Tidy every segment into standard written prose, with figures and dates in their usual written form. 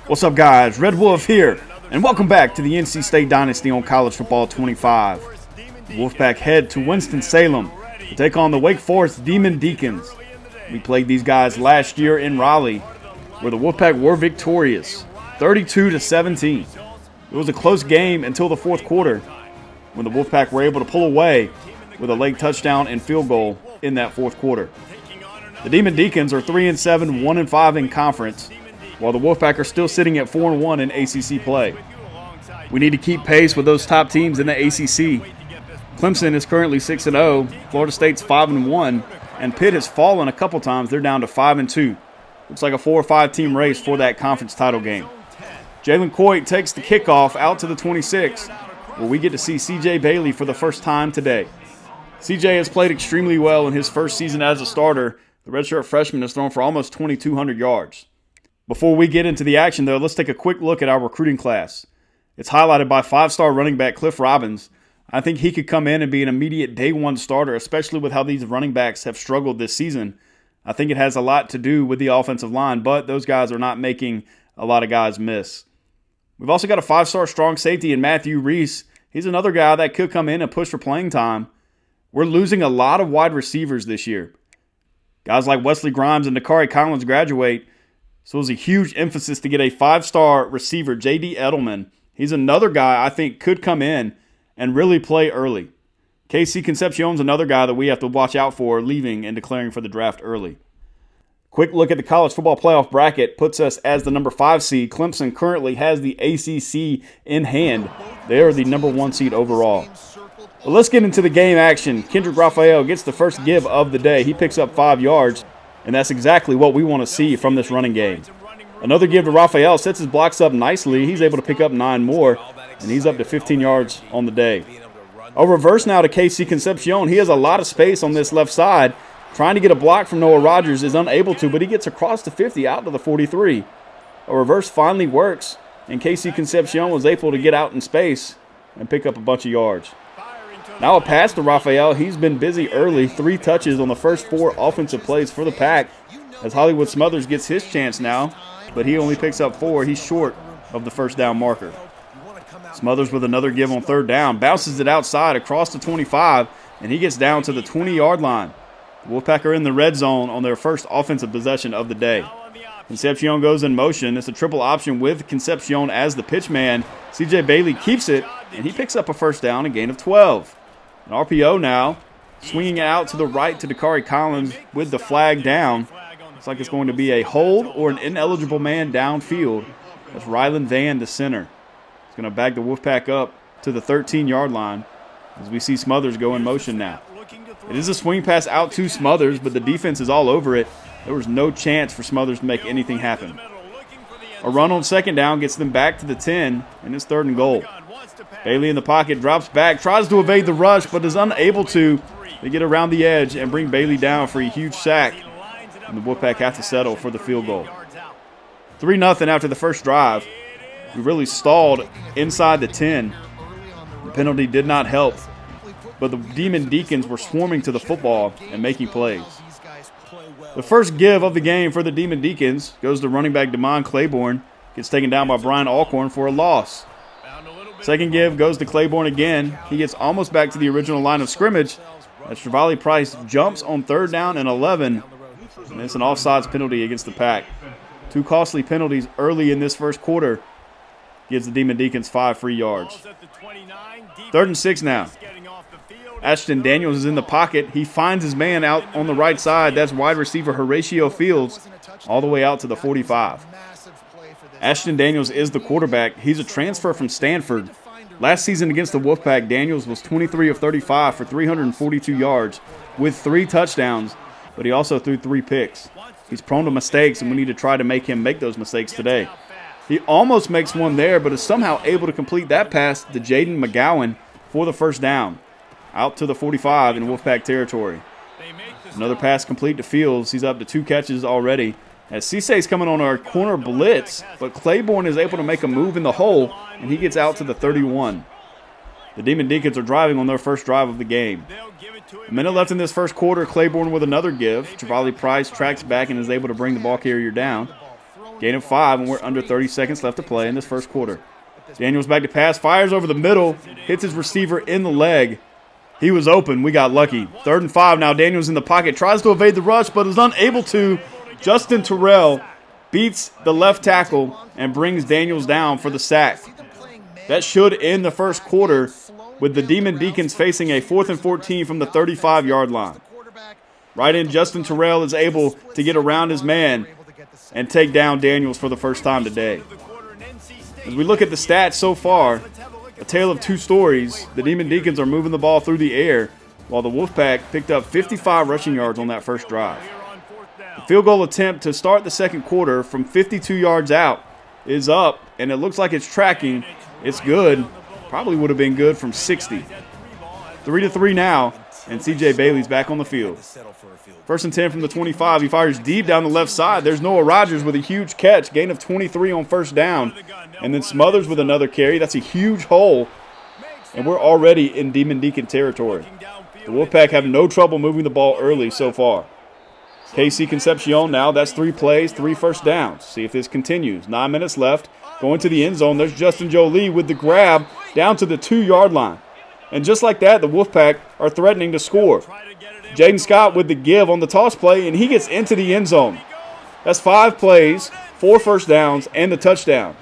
What's up, guys? Red Wolf here, and welcome back to the NC State Dynasty on College Football 25. The Wolfpack head to Winston-Salem to take on the Wake Forest Demon Deacons. We played these guys last year in Raleigh, where the Wolfpack were victorious, 32-17. It was a close game until the fourth quarter, when the Wolfpack were able to pull away with a late touchdown and field goal in that fourth quarter. The Demon Deacons are 3-7, 1-5 in conference, while the Wolfpack are still sitting at 4-1 in ACC play. We need to keep pace with those top teams in the ACC. Clemson is currently 6-0, Florida State's 5-1, and Pitt has fallen a couple times. They're down to 5-2. Looks like a 4 or 5 team race for that conference title game. Jalen Coit takes the kickoff out to the 26, where we get to see CJ Bailey for the first time today. CJ has played extremely well in his first season as a starter. The redshirt freshman has thrown for almost 2,200 yards. Before we get into the action, though, let's take a quick look at our recruiting class. It's highlighted by 5-star running back Cliff Robbins. I think he could come in and be an immediate day one starter, especially with how these running backs have struggled this season. I think it has a lot to do with the offensive line, but those guys are not making a lot of guys miss. We've also got a 5-star strong safety in Matthew Reese. He's another guy that could come in and push for playing time. We're losing a lot of wide receivers this year. Guys like Wesley Grimes and Dakari Collins graduate, so it was a huge emphasis to get a 5-star receiver, J.D. Edelman. He's another guy I think could come in and really play early. KC Concepcion's another guy that we have to watch out for leaving and declaring for the draft early. Quick look at the college football playoff bracket puts us as the number 5 seed. Clemson currently has the ACC in hand. They are the number 1 seed overall. Well, let's get into the game action. Kendrick Raphael gets the first give of the day. He picks up 5 yards, and that's exactly what we want to see from this running game. Another give to Raphael, sets his blocks up nicely. He's able to pick up 9 more, and he's up to 15 yards on the day. A reverse now to KC Concepcion. He has a lot of space on this left side. Trying to get a block from Noah Rogers is unable to, but he gets across the 50 out to the 43. A reverse finally works, and KC Concepcion was able to get out in space and pick up a bunch of yards. Now a pass to Raphael. He's been busy early. 3 touches on the first 4 offensive plays for the Pack, as Hollywood Smothers gets his chance now, but he only picks up 4. He's short of the first down marker. Smothers with another give on third down. Bounces it outside across the 25, and he gets down to the 20-yard line. The Wolfpack are in the red zone on their first offensive possession of the day. Concepcion goes in motion. It's a triple option with Concepcion as the pitch man. CJ Bailey keeps it, and he picks up a first down, a gain of 12. An RPO now, swinging it out to the right to Dakari Collins with the flag down. Looks like it's going to be a hold or an ineligible man downfield. That's Rylan Van, the center. He's going to back the Wolfpack up to the 13-yard line as we see Smothers go in motion now. It is a swing pass out to Smothers, but the defense is all over it. There was no chance for Smothers to make anything happen. A run on second down gets them back to the 10, and it's 3rd and goal. Bailey in the pocket, drops back, tries to evade the rush, but is unable to. They get around the edge and bring Bailey down for a huge sack, and the Wolfpack have to settle for the field goal. 3-0 after the first drive. We really stalled inside the 10. The penalty did not help, but the Demon Deacons were swarming to the football and making plays. The first give of the game for the Demon Deacons goes to running back Damon Claiborne. Gets taken down by Brian Alcorn for a loss. Second give goes to Claiborne again. He gets almost back to the original line of scrimmage as Trevally Price jumps on 3rd down and 11. And it's an offsides penalty against the Pack. 2 costly penalties early in this first quarter gives the Demon Deacons 5 free yards. 3rd and 6 now. Ashton Daniels is in the pocket. He finds his man out on the right side. That's wide receiver Horatio Fields all the way out to the 45. Ashton Daniels is the quarterback. He's a transfer from Stanford. Last season against the Wolfpack, Daniels was 23 of 35 for 342 yards with 3 touchdowns, but he also threw 3 picks. He's prone to mistakes, and we need to try to make him make those mistakes today. He almost makes one there, but is somehow able to complete that pass to Jaden McGowan for the first down, out to the 45 in Wolfpack territory. Another pass complete to Fields. He's up to 2 catches already. As Cissay's coming on our corner blitz, but Claiborne is able to make a move in the hole, and he gets out to the 31. The Demon Deacons are driving on their first drive of the game. A minute left in this first quarter. Claiborne with another give. Trevally Price tracks back and is able to bring the ball carrier down. Gain of 5, and we're under 30 seconds left to play in this first quarter. Daniels back to pass, fires over the middle, hits his receiver in the leg. He was open. We got lucky. 3rd and 5 now. Daniels in the pocket. Tries to evade the rush, but is unable to. Justin Terrell beats the left tackle and brings Daniels down for the sack. That should end the first quarter with the Demon Deacons facing a 4th and 14 from the 35-yard line. Right in, Justin Terrell is able to get around his man and take down Daniels for the first time today. As we look at the stats so far, a tale of two stories. The Demon Deacons are moving the ball through the air, while the Wolfpack picked up 55 rushing yards on that first drive. The field goal attempt to start the second quarter from 52 yards out is up, and it looks like it's tracking. It's good. Probably would have been good from 60. 3-3 now, and C.J. Bailey's back on the field. 1st and 10 from the 25. He fires deep down the left side. There's Noah Rogers with a huge catch. Gain of 23 on first down. And then Smothers with another carry. That's a huge hole. And we're already in Demon Deacon territory. The Wolfpack have no trouble moving the ball early so far. KC Concepcion now. That's 3 plays, 3 first downs. See if this continues. 9 minutes left. Going to the end zone. There's Justin Jolie with the grab down to the 2-yard line. And just like that, the Wolfpack are threatening to score. Jaden Scott with the give on the toss play, and he gets into the end zone. That's 5 plays, 4 first downs, and the touchdown.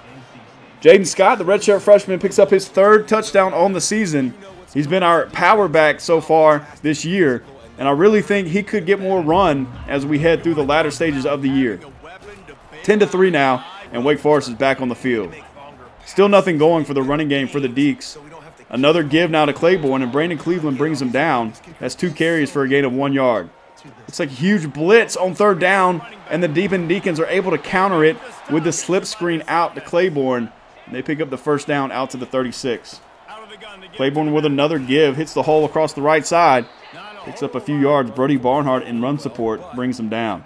Jaden Scott, the redshirt freshman, picks up his 3rd touchdown on the season. He's been our power back so far this year, and I really think he could get more run as we head through the latter stages of the year. 10-3 now, and Wake Forest is back on the field. Still nothing going for the running game for the Deacs. Another give now to Claiborne, and Brandon Cleveland brings him down. That's 2 carries for a gain of 1 yard. It's like a huge blitz on 3rd down, and the Demon Deacons are able to counter it with the slip screen out to Claiborne. And they pick up the first down out to the 36. Claiborne with another give, hits the hole across the right side. Picks up a few yards. Brody Barnhart in run support brings him down.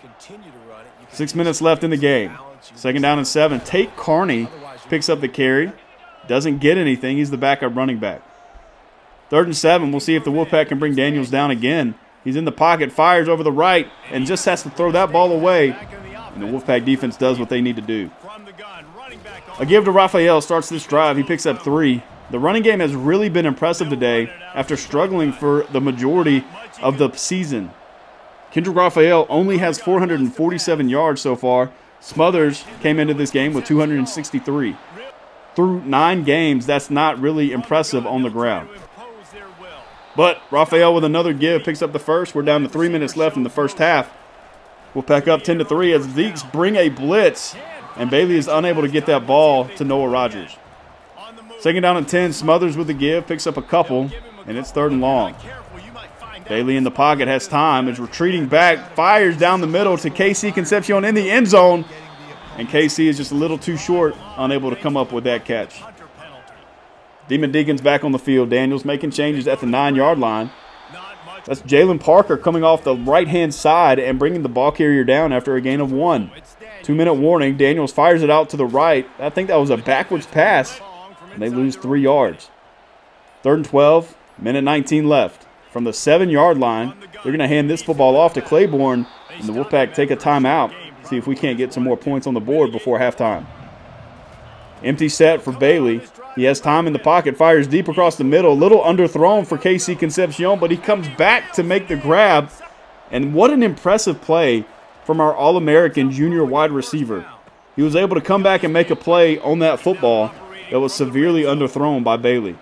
6 minutes left in the game. 2nd down and 7. Tate Carney picks up the carry. Doesn't get anything. He's the backup running back. 3rd and 7. We'll see if the Wolfpack can bring Daniels down again. He's in the pocket, fires over the right, and just has to throw that ball away. And the Wolfpack defense does what they need to do. A give to Raphael starts this drive. He picks up 3. The running game has really been impressive today after struggling for the majority of the season. Kendrick Raphael only has 447 yards so far. Smothers came into this game with 263. Through 9 games, that's not really impressive on the ground. But Raphael with another give picks up the first. We're down to 3 minutes left in the first half. We'll pack up 10-3 as the Deacs bring a blitz, and Bailey is unable to get that ball to Noah Rogers. 2nd down and 10. Smothers with the give, picks up a couple, and it's 3rd and long. Bailey in the pocket has time, is retreating back, fires down the middle to KC Concepcion in the end zone. And KC is just a little too short, unable to come up with that catch. Demon Deacons back on the field. Daniels making changes at the 9-yard line. That's Jalen Parker coming off the right-hand side and bringing the ball carrier down after a gain of 1. 2-minute warning. Daniels fires it out to the right. I think that was a backwards pass, and they lose 3 yards. 3rd and 12, minute 19 left. From the 7-yard line, they're going to hand this football off to Claiborne, and the Wolfpack take a timeout. See if we can't get some more points on the board before halftime. Empty set for Bailey. He has time in the pocket, fires deep across the middle. A little underthrown for KC Concepcion, but he comes back to make the grab. And what an impressive play from our All-American junior wide receiver. He was able to come back and make a play on that football that was severely underthrown by Bailey.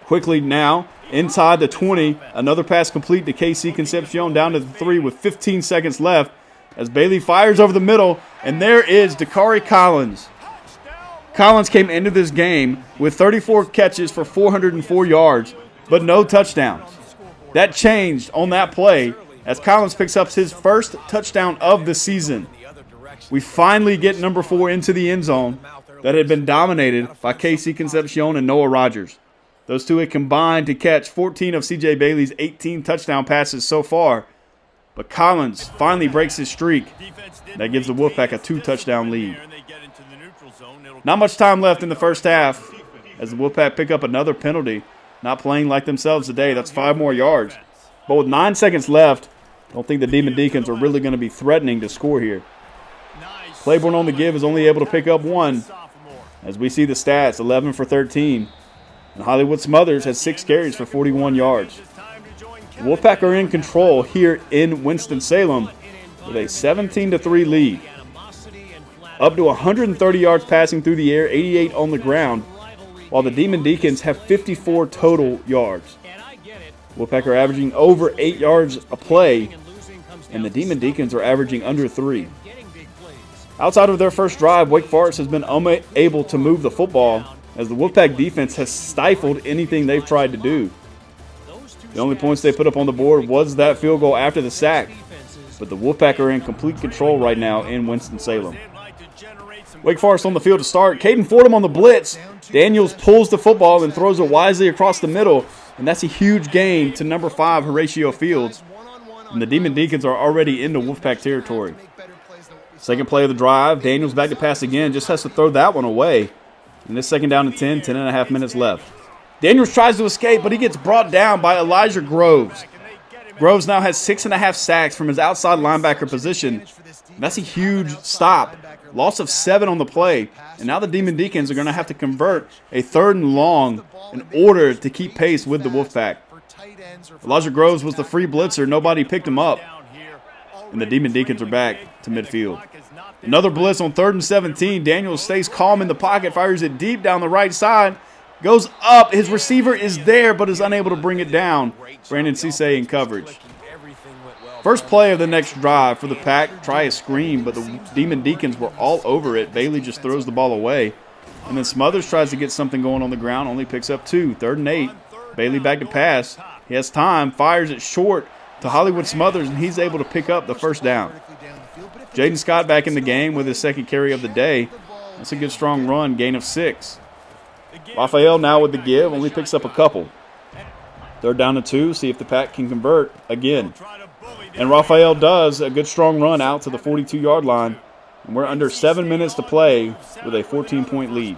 Quickly now, inside the 20, another pass complete to KC Concepcion down to the 3 with 15 seconds left. As Bailey fires over the middle, and there is Dakari Collins. Collins came into this game with 34 catches for 404 yards, but no touchdowns. That changed on that play as Collins picks up his first touchdown of the season. We finally get number 4 into the end zone that had been dominated by KC Concepcion and Noah Rogers. Those two had combined to catch 14 of C.J. Bailey's 18 touchdown passes so far. But Collins finally breaks his streak. That gives the Wolfpack a 2-touchdown lead. Not much time left in the first half as the Wolfpack pick up another penalty. Not playing like themselves today. That's 5 more yards. But with 9 seconds left, I don't think the Demon Deacons are really going to be threatening to score here. Claiborne on the give is only able to pick up one. As we see the stats, 11 for 13. And Hollywood Smothers has 6 carries for 41 yards. The Wolfpack are in control here in Winston-Salem with a 17-3 lead. Up to 130 yards passing through the air, 88 on the ground, while the Demon Deacons have 54 total yards. Wolfpack are averaging over 8 yards a play, and the Demon Deacons are averaging under 3. Outside of their first drive, Wake Forest has been unable to move the football as the Wolfpack defense has stifled anything they've tried to do. The only points they put up on the board was that field goal after the sack, but the Wolfpack are in complete control right now in Winston-Salem. Wake Forest on the field to start. Caden Fordham on the blitz. Daniels pulls the football and throws it wisely across the middle, and that's a huge gain to number 5, Horatio Fields. And the Demon Deacons are already into Wolfpack territory. Second play of the drive. Daniels back to pass again. Just has to throw that one away. And this second down to 10, 10.5 minutes left. Daniels tries to escape, but he gets brought down by Elijah Groves. Groves now has 6.5 sacks from his outside linebacker position. That's a huge stop. Loss of 7 on the play. And now the Demon Deacons are going to have to convert a 3rd and long in order to keep pace with the Wolfpack. Elijah Groves was the free blitzer. Nobody picked him up. And the Demon Deacons are back to midfield. Another blitz on 3rd and 17. Daniels stays calm in the pocket, fires it deep down the right side. Goes up. His receiver is there, but is unable to bring it down. Brandon Cisse in coverage. First play of the next drive for the Pack. Try a screen, but the Demon Deacons were all over it. Bailey just throws the ball away. And then Smothers tries to get something going on the ground. Only picks up 2. 3rd and 8. Bailey back to pass. He has time. Fires it short to Hollywood Smothers, and he's able to pick up the first down. Jaden Scott back in the game with his 2nd carry of the day. That's a good strong run. Gain of 6. Raphael now with the give. Only picks up a couple. 3rd down to 2. See if the Pack can convert again. And Raphael does a good strong run out to the 42-yard line. And we're under 7 minutes to play with a 14-point lead.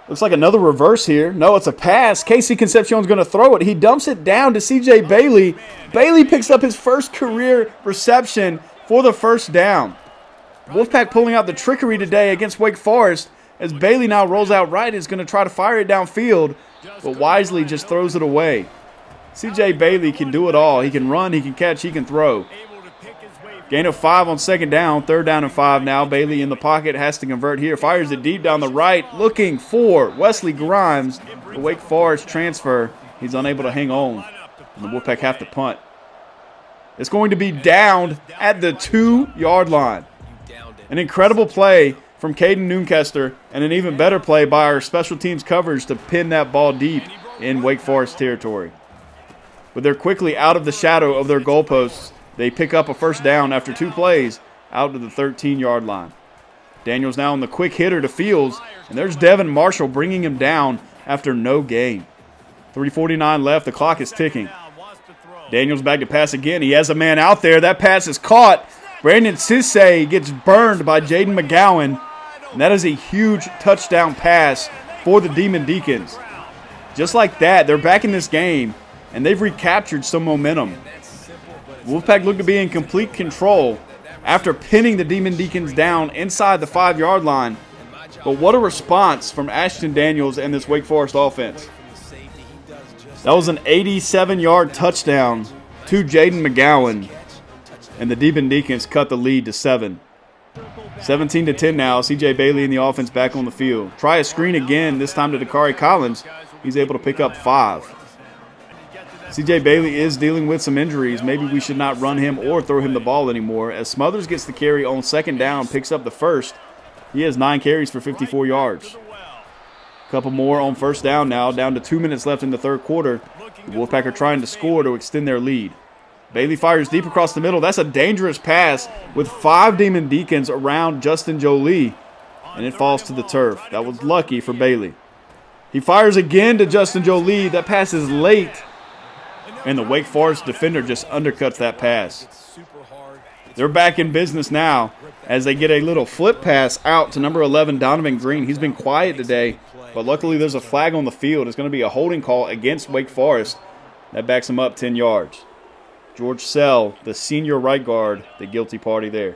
Looks like another reverse here. No, it's a pass. Casey Concepcion's going to throw it. He dumps it down to C.J. Bailey. Bailey picks up his first career reception for the first down. Wolfpack pulling out the trickery today against Wake Forest as Bailey now rolls out right. Is going to try to fire it downfield, but wisely just throws it away. C.J. Bailey can do it all. He can run, he can catch, he can throw. Gain of 5 on 2nd down. 3rd down and 5 now. Bailey in the pocket, has to convert here. Fires it deep down the right, looking for Wesley Grimes, the Wake Forest transfer. He's unable to hang on. And the Wolfpack have to punt. It's going to be downed at the 2-yard line. An incredible play from Caden Noonkester, and an even better play by our special teams coverage to pin that ball deep in Wake Forest territory. But they're quickly out of the shadow of their goalposts. They pick up a first down after 2 plays out to the 13-yard line. Daniels now on the quick hitter to Fields, and there's Devin Marshall bringing him down after no gain. 3:49 left. The clock is ticking. Daniels back to pass again. He has a man out there. That pass is caught. Brandon Cisse gets burned by Jaden McGowan, and that is a huge touchdown pass for the Demon Deacons. Just like that, they're back in this game, and they've recaptured some momentum. Wolfpack looked to be in complete control after pinning the Demon Deacons down inside the 5-yard line. But what a response from Ashton Daniels and this Wake Forest offense. That was an 87-yard touchdown to Jaden McGowan, and the Demon Deacons cut the lead to 7. 17-10 now. C.J. Bailey in the offense back on the field. Try a screen again, this time to Dakari Collins. He's able to pick up 5. C.J. Bailey is dealing with some injuries. Maybe we should not run him or throw him the ball anymore, as Smothers gets the carry on 2nd down, picks up the first. He has 9 carries for 54 yards. A couple more on 1st down now, down to 2 minutes left in the 3rd quarter. The Wolfpack are trying to score to extend their lead. Bailey fires deep across the middle. That's a dangerous pass with 5 Demon Deacons around Justin Jolie, and it falls to the turf. That was lucky for Bailey. He fires again to Justin Jolie. That pass is late, and the Wake Forest defender just undercuts that pass. They're back in business now as they get a little flip pass out to number 11, Donovan Green. He's been quiet today, but luckily there's a flag on the field. It's going to be a holding call against Wake Forest. That backs him up 10 yards. George Sell, the senior right guard, the guilty party there.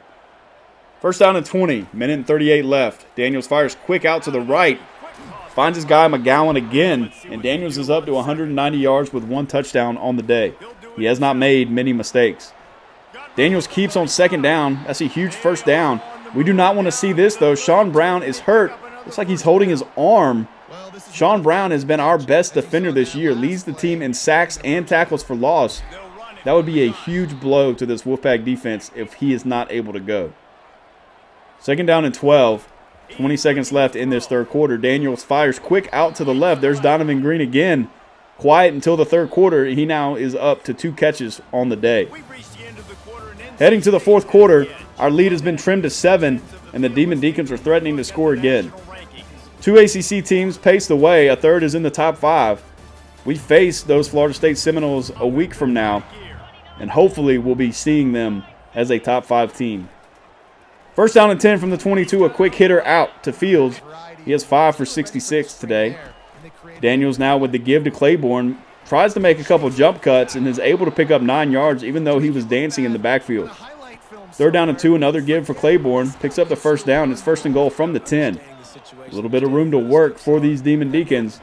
First down and 20, minute and 38 left. Daniels fires quick out to the right. Finds his guy McGowan again, and Daniels is up to 190 yards with 1 touchdown on the day. He has not made many mistakes. Daniels keeps on second down. That's a huge first down. We do not want to see this, though. Sean Brown is hurt. Looks like he's holding his arm. Sean Brown has been our best defender this year. Leads the team in sacks and tackles for loss. That would be a huge blow to this Wolfpack defense if he is not able to go. Second down and 12. 20 seconds left in this third quarter. Daniels fires quick out to the left. There's Donovan Green again. Quiet until the third quarter. He now is up to 2 catches on the day. Heading to the fourth quarter, our lead has been trimmed to 7, and the Demon Deacons are threatening to score again. 2 ACC teams paced the way. A third is in the top 5. We face those Florida State Seminoles a week from now, and hopefully we'll be seeing them as a top 5 team. First down and 10 from the 22, a quick hitter out to Fields. He has 5 for 66 today. Daniels now with the give to Claiborne. Tries to make a couple jump cuts and is able to pick up 9 yards even though he was dancing in the backfield. Third down and 2, another give for Claiborne. Picks up the first down. It's first and goal from the 10. A little bit of room to work for these Demon Deacons,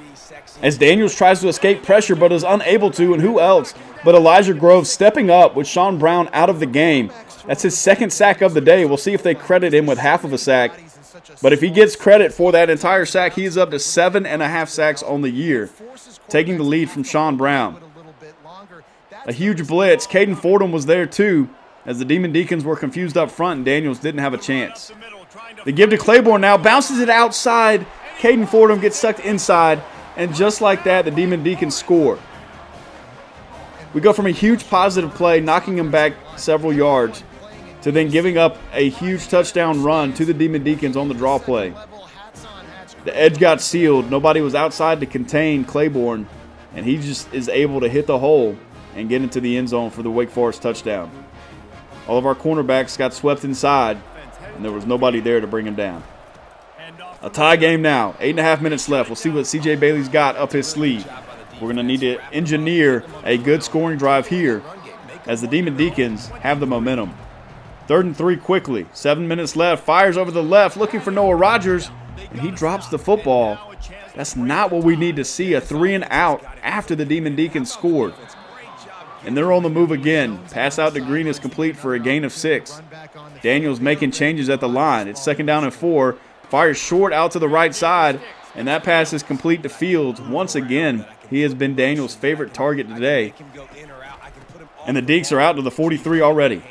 as Daniels tries to escape pressure but is unable to, and who else but Elijah Groves stepping up with Sean Brown out of the game. That's his 2nd sack of the day. We'll see if they credit him with half of a sack. But if he gets credit for that entire sack, he is up to 7.5 sacks on the year, taking the lead from Sean Brown. A huge blitz. Caden Fordham was there too, as the Demon Deacons were confused up front and Daniels didn't have a chance. The give to Claiborne now, bounces it outside. Caden Fordham gets sucked inside, and just like that, the Demon Deacons score. We go from a huge positive play, knocking him back several yards, to then giving up a huge touchdown run to the Demon Deacons on the draw play. The edge got sealed. Nobody was outside to contain Claiborne, and he just is able to hit the hole and get into the end zone for the Wake Forest touchdown. All of our cornerbacks got swept inside, and there was nobody there to bring him down. A tie game now. 8.5 minutes left. We'll see what C.J. Bailey's got up his sleeve. We're going to need to engineer a good scoring drive here as the Demon Deacons have the momentum. 3rd and 3 quickly. 7 minutes left. Fires over the left looking for Noah Rogers, and he drops the football. That's not what we need to see, a 3 and out after the Demon Deacons scored. And they're on the move again. Pass out to Green is complete for a gain of 6. Daniels making changes at the line. It's 2nd down and 4. Fires short out to the right side, and that pass is complete to Fields. Once again, he has been Daniels' favorite target today. And the Deeks are out to the 43 already.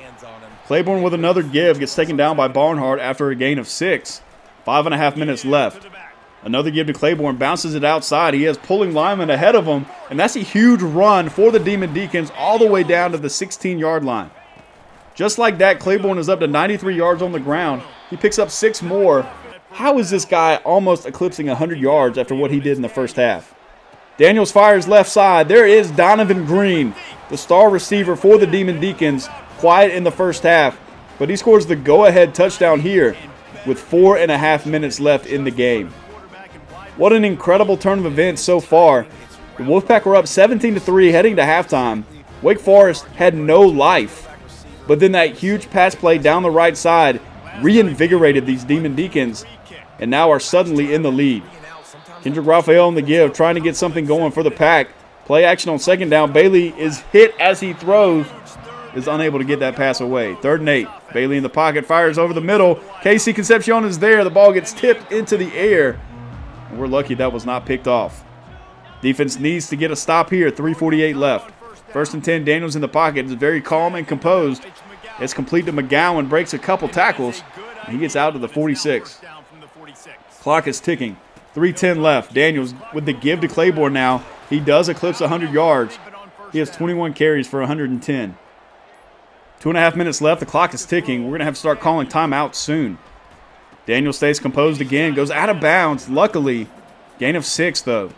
Claiborne with another give gets taken down by Barnhart after a gain of 6. 5.5 minutes left. Another give to Claiborne, bounces it outside. He has pulling linemen ahead of him, and that's a huge run for the Demon Deacons all the way down to the 16-yard line. Just like that, Claiborne is up to 93 yards on the ground. He picks up 6 more. How is this guy almost eclipsing 100 yards after what he did in the first half? Daniels fires left side. There is Donovan Green, the star receiver for the Demon Deacons, quiet in the first half, but he scores the go-ahead touchdown here with 4.5 minutes left in the game. What an incredible turn of events so far. The Wolfpack were up 17-3 heading to halftime. Wake Forest had no life, but then that huge pass play down the right side reinvigorated these Demon Deacons and now are suddenly in the lead. Kendrick Raphael on the give, trying to get something going for the Pack. Play action on 2nd down. Bailey is hit as he throws, is unable to get that pass away. 3rd and 8. Bailey in the pocket, fires over the middle. Casey Concepcion is there. The ball gets tipped into the air, and we're lucky that was not picked off. Defense needs to get a stop here. 3:48 left. 1st and 10. Daniels in the pocket is very calm and composed. It's complete to McGowan, breaks a couple tackles, and he gets out to the 46. Clock is ticking. 3:10 left. Daniels with the give to Claiborne now. He does eclipse 100 yards. He has 21 carries for 110. 2.5 minutes left. The clock is ticking. We're going to have to start calling timeouts soon. Daniels stays composed again. Goes out of bounds. Luckily, gain of 6, though.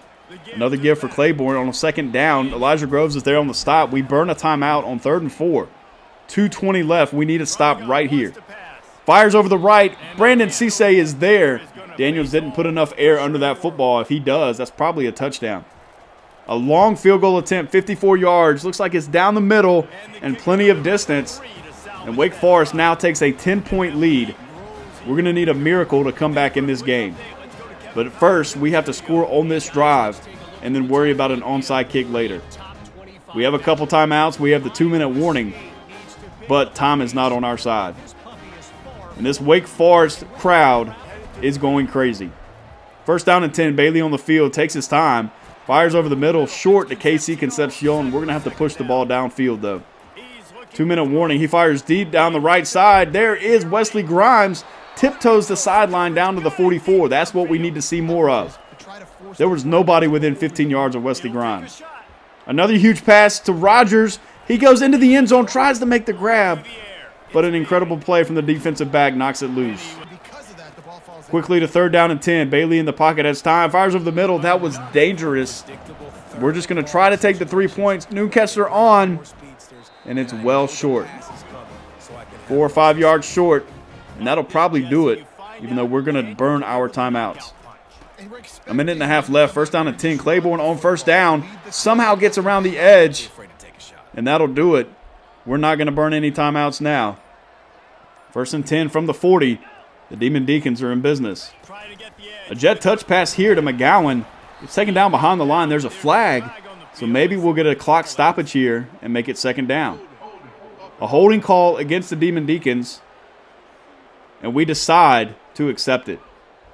Another give for Claiborne on a 2nd down. Elijah Groves is there on the stop. We burn a timeout on 3rd and 4. 2:20 left. We need to stop right here. Fires over the right. Brandon Cisse is there. Daniels didn't put enough air under that football. If he does, that's probably a touchdown. A long field goal attempt, 54 yards. Looks like it's down the middle and plenty of distance. And Wake Forest now takes a 10-point lead We're going to need a miracle to come back in this game. But first, we have to score on this drive and then worry about an onside kick later. We have a couple timeouts. We have the 2-minute warning, but time is not on our side. And this Wake Forest crowd is going crazy. First down and 10, Bailey on the field, takes his time, fires over the middle, short to KC Concepcion. We're going to have to push the ball downfield, though. 2-minute warning. He fires deep down the right side. There is Wesley Grimes. Tiptoes the sideline down to the 44. That's what we need to see more of. There was nobody within 15 yards of Wesley Grimes. Another huge pass to Rogers. He goes into the end zone, tries to make the grab, but an incredible play from the defensive back knocks it loose. Quickly to 3rd down and 10. Bailey in the pocket has time. Fires over the middle. That was dangerous. We're just going to try to take the 3 points. Newcastle on. And it's well short. 4 or 5 yards short. And that'll probably do it, even though we're going to burn our timeouts. A minute and a half left. 1st down and 10. Claiborne on 1st down. Somehow gets around the edge. And that'll do it. We're not going to burn any timeouts now. 1st and 10 from the 40. The Demon Deacons are in business. A jet touch pass here to McGowan. It's taken down behind the line. There's a flag. So maybe we'll get a clock stoppage here and make it 2nd down. A holding call against the Demon Deacons. And we decide to accept it.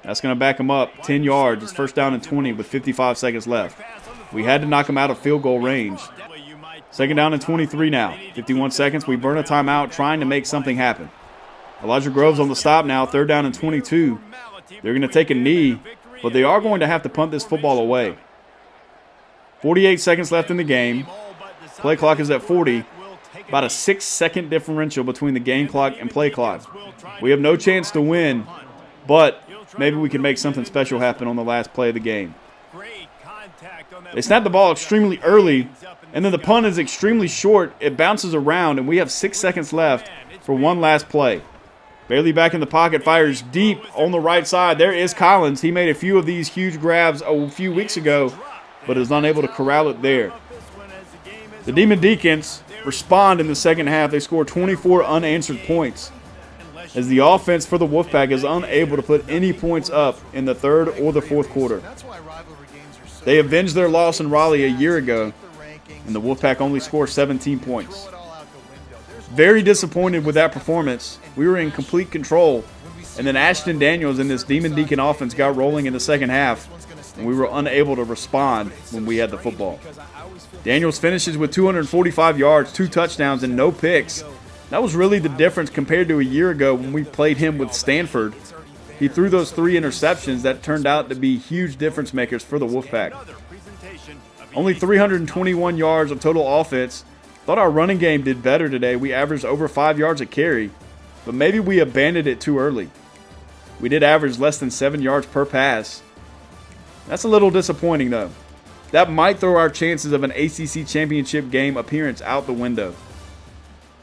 That's going to back them up 10 yards. It's 1st down and 20 with 55 seconds left. We had to knock them out of field goal range. 2nd down and 23 now. 51 seconds. We burn a timeout trying to make something happen. Elijah Groves on the stop now. 3rd down and 22. They're going to take a knee, but they are going to have to punt this football away. 48 seconds left in the game. Play clock is at 40. About a 6-second differential between the game clock and play clock. We have no chance to win, but maybe we can make something special happen on the last play of the game. They snap the ball extremely early, and then the punt is extremely short. It bounces around, and we have 6 seconds left for one last play. Bailey back in the pocket, fires deep on the right side. There is Collins. He made a few of these huge grabs a few weeks ago, but is unable to corral it there. The Demon Deacons respond in the second half. They score 24 unanswered points as the offense for the Wolfpack is unable to put any points up in the 3rd or the 4th quarter. They avenged their loss in Raleigh a year ago, and the Wolfpack only scored 17 points. Very disappointed with that performance. We were in complete control, and then Ashton Daniels and this Demon Deacon offense got rolling in the second half, and we were unable to respond when we had the football. Daniels finishes with 245 yards, 2 touchdowns, and no picks. That was really the difference compared to a year ago when we played him with Stanford. He threw those 3 interceptions that turned out to be huge difference makers for the Wolfpack. Only 321 yards of total offense. Thought our running game did better today. We averaged over 5 yards a carry, but maybe we abandoned it too early. We did average less than 7 yards per pass. That's a little disappointing, though. That might throw our chances of an ACC championship game appearance out the window.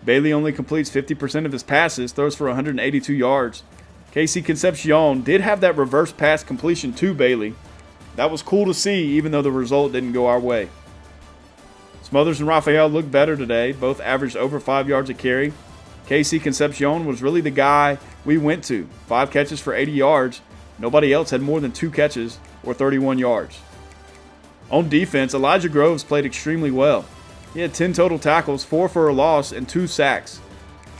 Bailey only completes 50% of his passes, throws for 182 yards. KC Concepcion did have that reverse pass completion to Bailey. That was cool to see, even though the result didn't go our way. Smothers and Raphael looked better today. Both averaged over 5 yards a carry. KC Concepcion was really the guy we went to. 5 catches for 80 yards. Nobody else had more than 2 catches or 31 yards. On defense, Elijah Groves played extremely well. He had 10 total tackles, 4 for a loss, and 2 sacks.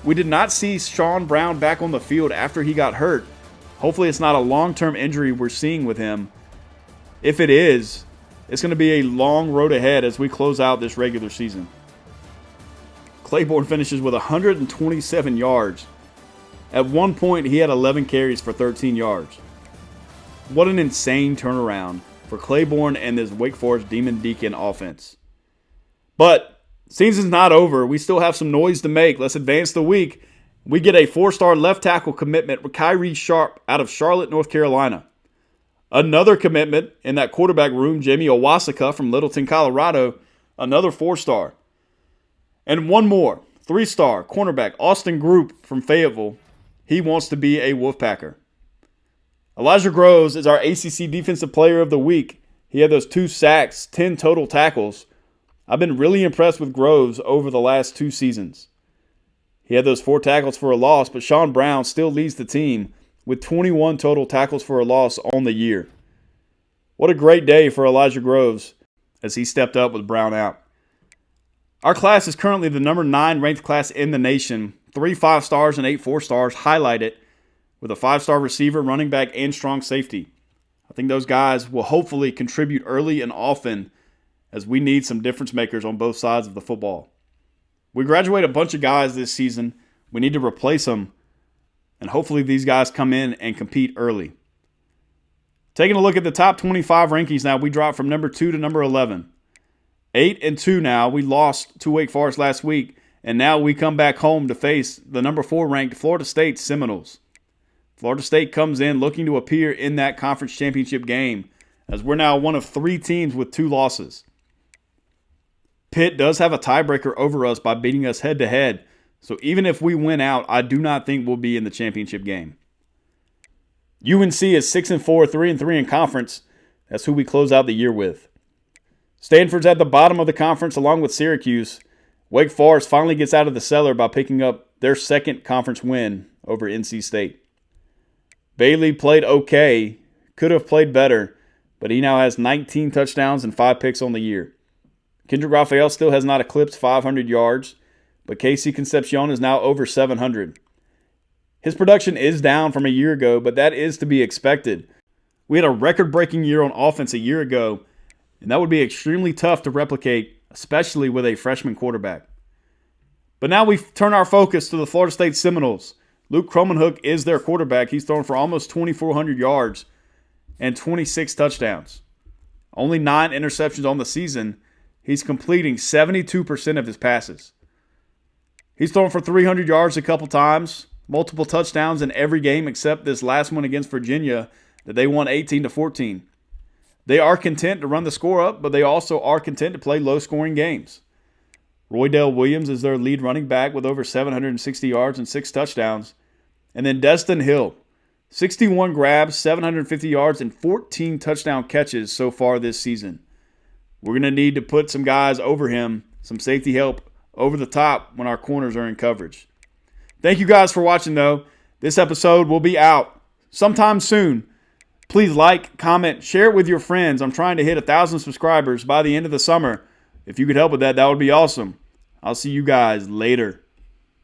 We did not see Sean Brown back on the field after he got hurt. Hopefully it's not a long-term injury we're seeing with him. If it is, it's going to be a long road ahead as we close out this regular season. Claiborne finishes with 127 yards. At one point, he had 11 carries for 13 yards. What an insane turnaround for Claiborne and this Wake Forest Demon Deacon offense. But season's not over. We still have some noise to make. Let's advance the week. We get a 4-star left tackle commitment with Kyrie Sharp out of Charlotte, North Carolina. Another commitment in that quarterback room, Jamie Owasaka from Littleton, Colorado. Another 4-star. And one more, 3-star cornerback, Austin Group from Fayetteville. He wants to be a Wolfpacker. Elijah Groves is our ACC Defensive Player of the Week. He had those 2 sacks, 10 total tackles. I've been really impressed with Groves over the last 2 seasons. He had those 4 tackles for a loss, but Sean Brown still leads the team with 21 total tackles for a loss on the year. What a great day for Elijah Groves as he stepped up with Brown out. Our class is currently the number 9 ranked class in the nation. 3 5-stars and 8 4-stars highlighted with a 5-star receiver, running back, and strong safety. I think those guys will hopefully contribute early and often as we need some difference makers on both sides of the football. We graduate a bunch of guys this season. We need to replace them, and hopefully these guys come in and compete early. Taking a look at the top 25 rankings now, we dropped from number 2 to number 11. 8-2 now. We lost to Wake Forest last week, and now we come back home to face the number 4 ranked Florida State Seminoles. Florida State comes in looking to appear in that conference championship game, as we're now one of 3 teams with 2 losses. Pitt does have a tiebreaker over us by beating us head-to-head, so even if we win out, I do not think we'll be in the championship game. UNC is 6-4, 3-3 in conference. That's who we close out the year with. Stanford's at the bottom of the conference along with Syracuse. Wake Forest finally gets out of the cellar by picking up their second conference win over NC State. Bailey played okay, could have played better, but he now has 19 touchdowns and 5 picks on the year. Kendrick Raphael still has not eclipsed 500 yards, but Casey Concepcion is now over 700. His production is down from a year ago, but that is to be expected. We had a record-breaking year on offense a year ago, and that would be extremely tough to replicate, especially with a freshman quarterback. But now we turn our focus to the Florida State Seminoles. Luke Kromenhoek is their quarterback. He's thrown for almost 2,400 yards and 26 touchdowns. Only 9 interceptions on the season. He's completing 72% of his passes. He's thrown for 300 yards a couple times, multiple touchdowns in every game except this last one against Virginia that they won 18-14. They are content to run the score up, but they also are content to play low-scoring games. Roydell Williams is their lead running back with over 760 yards and 6 touchdowns. And then Destin Hill, 61 grabs, 750 yards, and 14 touchdown catches so far this season. We're going to need to put some guys over him, some safety help over the top when our corners are in coverage. Thank you guys for watching, though. This episode will be out sometime soon. Please like, comment, share it with your friends. I'm trying to hit 1,000 subscribers by the end of the summer. If you could help with that, that would be awesome. I'll see you guys later.